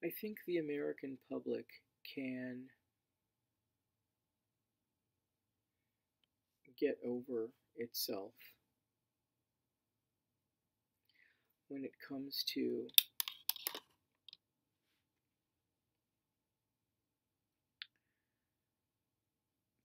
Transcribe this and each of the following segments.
I think the American public can get over itself when it comes to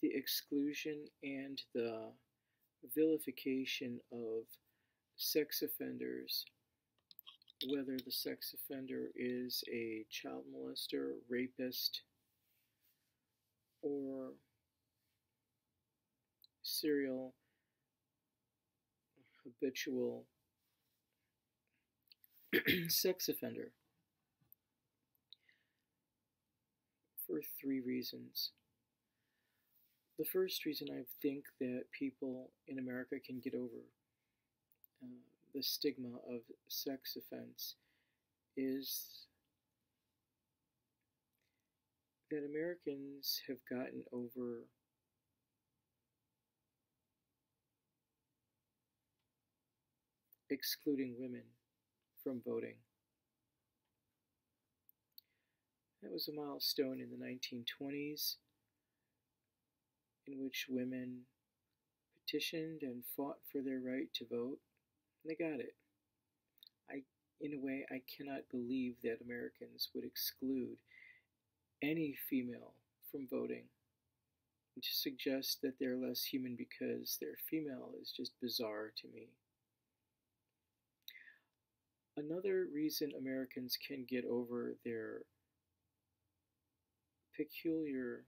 the exclusion and the vilification of sex offenders, whether the sex offender is a child molester, rapist, or serial habitual sex offender, for three reasons. The first reason I think that people in America can get over the stigma of sex offense is that Americans have gotten over excluding women from voting. That was a milestone in the 1920s in which women petitioned and fought for their right to vote, and they got it. In a way, I cannot believe that Americans would exclude any female from voting. And to suggest that they're less human because they're female is just bizarre to me. Another reason Americans can get over their peculiar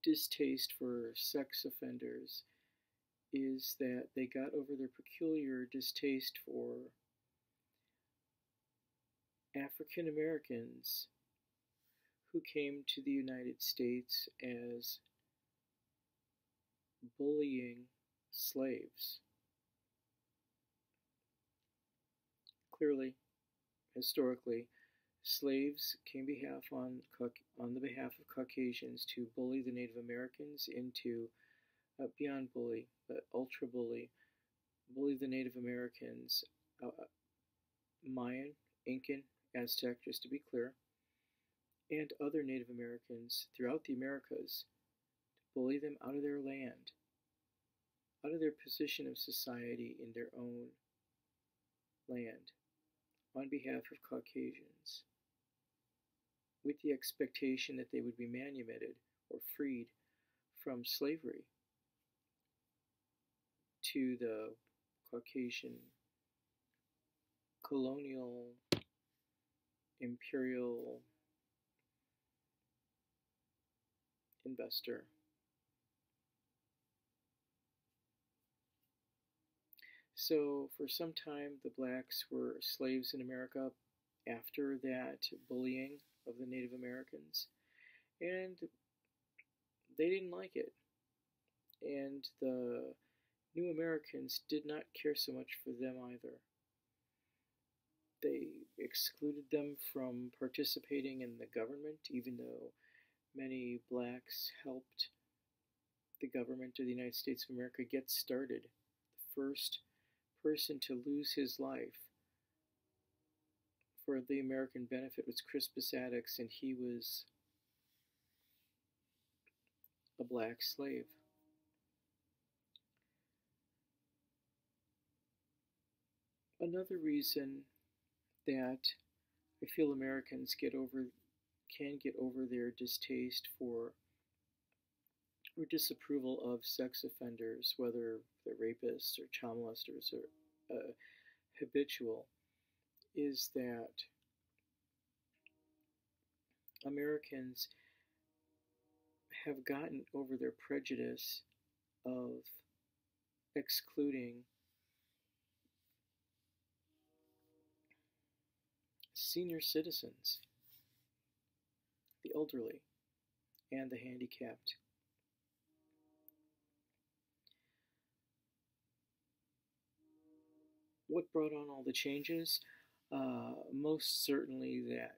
distaste for sex offenders is that they got over their peculiar distaste for African Americans who came to the United States as bullying slaves. Clearly, historically, slaves came on the behalf of Caucasians to bully the Native Americans into, beyond bully, but ultra bully the Native Americans, Mayan, Incan, Aztec, just to be clear, and other Native Americans throughout the Americas, to bully them out of their land, out of their position of society in their own land, on behalf of Caucasians, with the expectation that they would be manumitted or freed from slavery to the Caucasian colonial imperial investor. So for some time the blacks were slaves in America after that bullying of the Native Americans, and they didn't like it. And the new Americans did not care so much for them either. They excluded them from participating in the government, even though many blacks helped the government of the United States of America get started. The first person to lose his life for the American benefit was Crispus Attucks, and he was a black slave. Another reason that I feel Americans can get over their distaste for or disapproval of sex offenders, whether they're rapists or child molesters or habitual, is that Americans have gotten over their prejudice of excluding senior citizens, the elderly, and the handicapped. What brought on all the changes? Most certainly that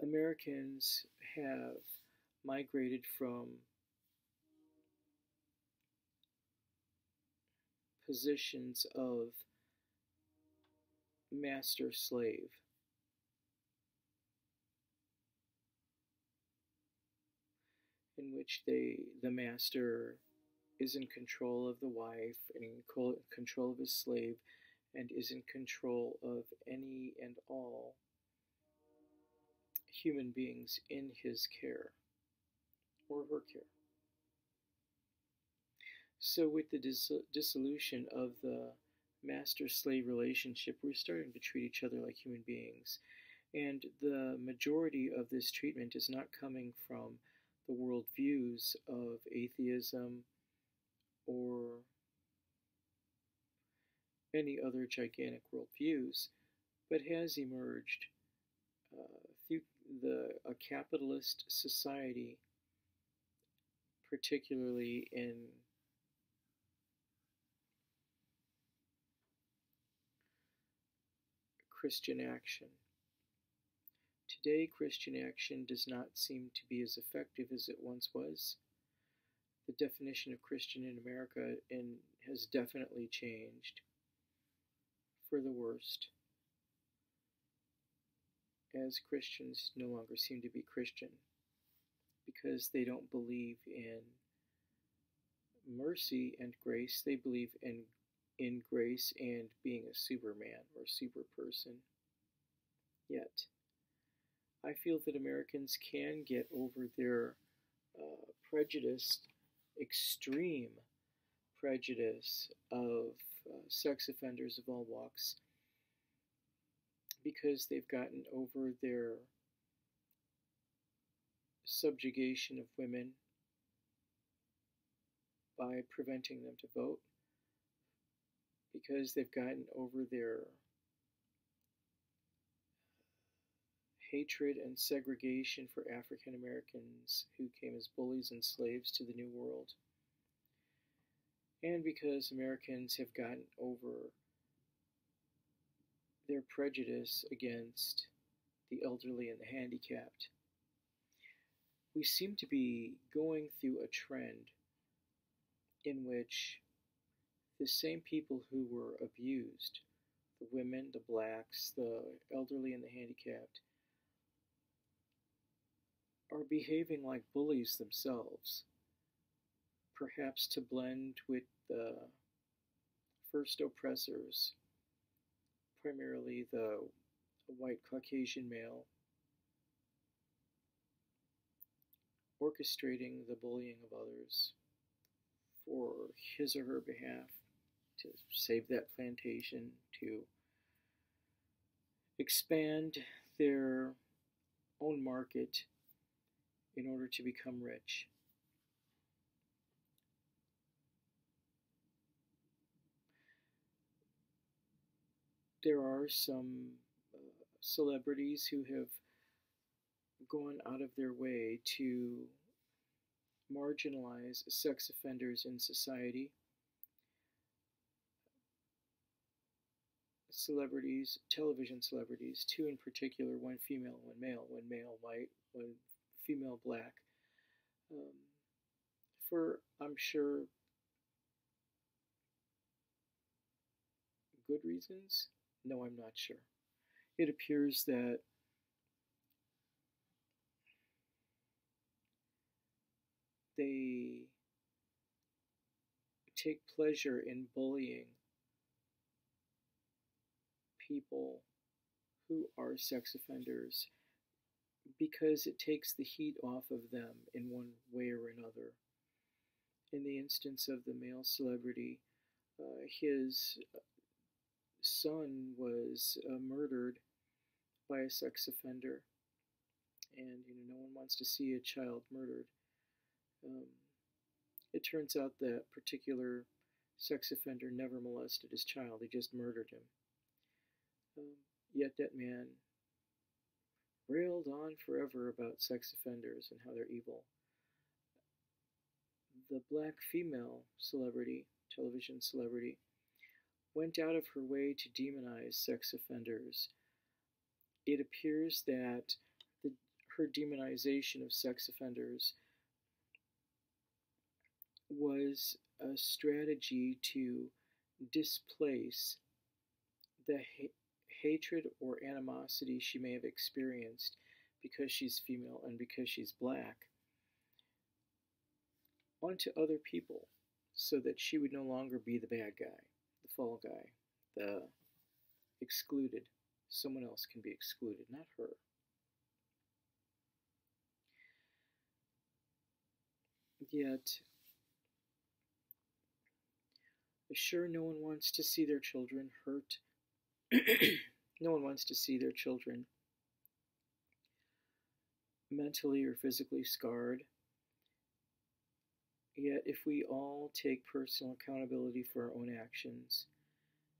Americans have migrated from positions of master slave in which the master is in control of the wife and in control of his slave and is in control of any and all human beings in his care or her care. So with the dissolution of the master-slave relationship, we're starting to treat each other like human beings. And the majority of this treatment is not coming from the worldviews of atheism or any other gigantic worldviews, but has emerged through a capitalist society, particularly in Christian action. Today, Christian action does not seem to be as effective as it once was. The definition of Christian in America has definitely changed for the worst, as Christians no longer seem to be Christian because they don't believe in mercy and grace. They believe in grace and being a superman or super person. Yet, I feel that Americans can get over their extreme prejudice of sex offenders of all walks, because they've gotten over their subjugation of women by preventing them to vote, because they've gotten over their hatred and segregation for African Americans who came as bullies and slaves to the New World, and because Americans have gotten over their prejudice against the elderly and the handicapped. We seem to be going through a trend in which the same people who were abused, the women, the blacks, the elderly and the handicapped, are behaving like bullies themselves, perhaps to blend with the first oppressors, primarily the white Caucasian male, orchestrating the bullying of others for his or her behalf, to save that plantation, to expand their own market in order to become rich. There are some celebrities who have gone out of their way to marginalize sex offenders in society. Celebrities, television celebrities, two in particular, one female, one male white, one female black, for, I'm sure, good reasons? No, I'm not sure. It appears that they take pleasure in bullying people who are sex offenders because it takes the heat off of them in one way or another. In the instance of the male celebrity, his son was murdered by a sex offender, and no one wants to see a child murdered. It turns out that particular sex offender never molested his child, he just murdered him. Yet that man railed on forever about sex offenders and how they're evil. The black female celebrity, television celebrity, went out of her way to demonize sex offenders. It appears that her demonization of sex offenders was a strategy to displace the hatred or animosity she may have experienced because she's female and because she's black onto other people so that she would no longer be the bad guy, the fall guy, the excluded. Someone else can be excluded, not her. Yet, sure, no one wants to see their children hurt. No one wants to see their children mentally or physically scarred. Yet, if we all take personal accountability for our own actions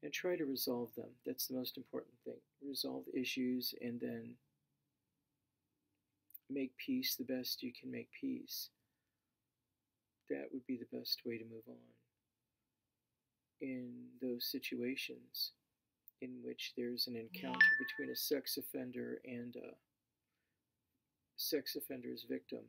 and try to resolve them, that's the most important thing. Resolve issues and then make peace the best you can make peace. That would be the best way to move on in those situations in which there's an encounter between a sex offender and a sex offender's victim.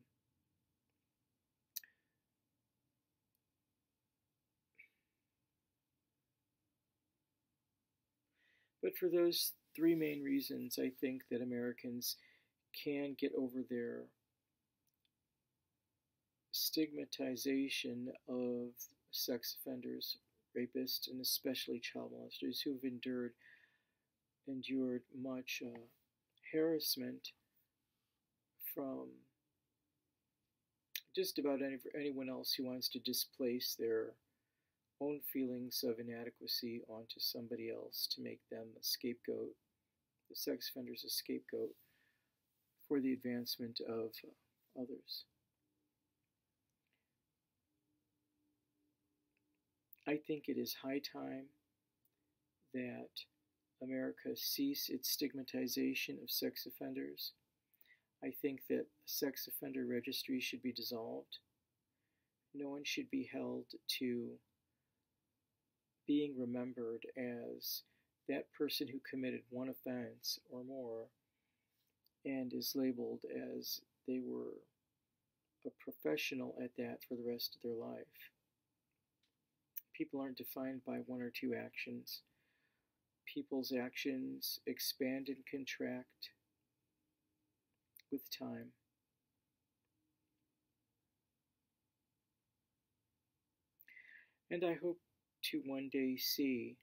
But for those three main reasons, I think that Americans can get over their stigmatization of sex offenders, rapists, and especially child molesters who've endured much harassment from just about anyone else who wants to displace their own feelings of inadequacy onto somebody else to make them a scapegoat, the sex offenders a scapegoat for the advancement of others. I think it is high time that America cease its stigmatization of sex offenders. I think that the sex offender registry should be dissolved. No one should be held to being remembered as that person who committed one offense or more and is labeled as they were a professional at that for the rest of their life. People aren't defined by one or two actions. People's actions expand and contract with time. And I hope to one day see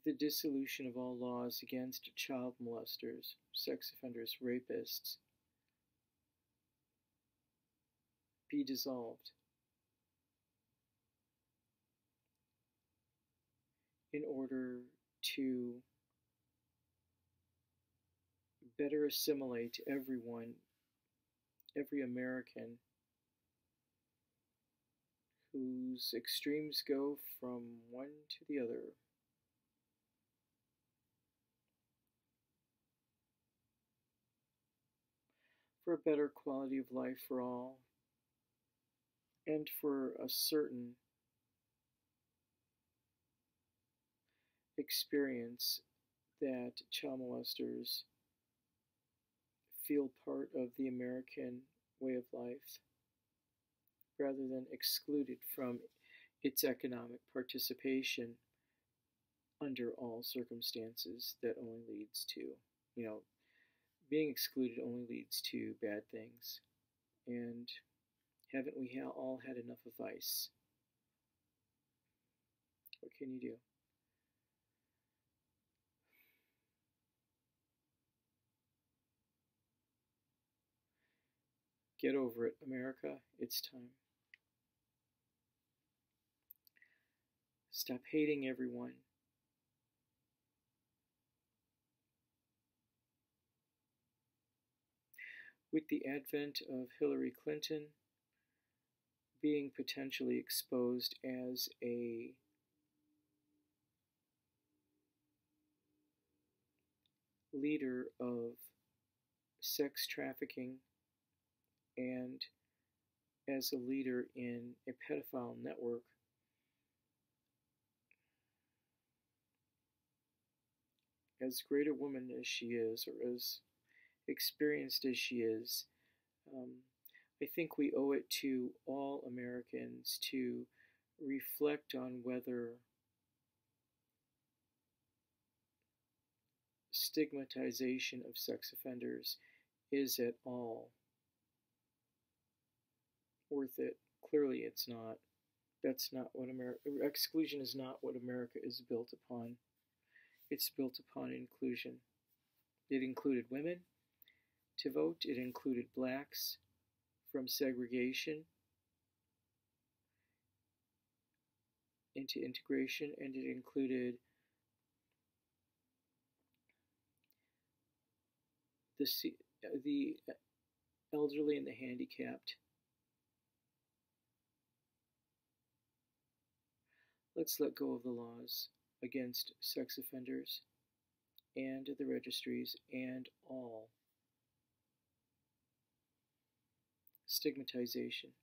the dissolution of all laws against child molesters, sex offenders, rapists be dissolved in order to better assimilate everyone, every American whose extremes go from one to the other. For a better quality of life for all, and for a certain experience that child molesters feel part of the American way of life rather than excluded from its economic participation under all circumstances that only leads to, being excluded only leads to bad things. And haven't we all had enough of vice? What can you do? Get over it, America. It's time. Stop hating everyone. With the advent of Hillary Clinton being potentially exposed as a leader of sex trafficking and as a leader in a pedophile network, as great a woman as she is, or as experienced as she is, I think we owe it to all Americans to reflect on whether stigmatization of sex offenders is at all worth it. Clearly, it's not. That's not what America. Exclusion is not what America is built upon. It's built upon inclusion. It included women to vote. It included blacks from segregation into integration, and it included the elderly and the handicapped. Let's let go of the laws against sex offenders and the registries and all stigmatization.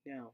Now,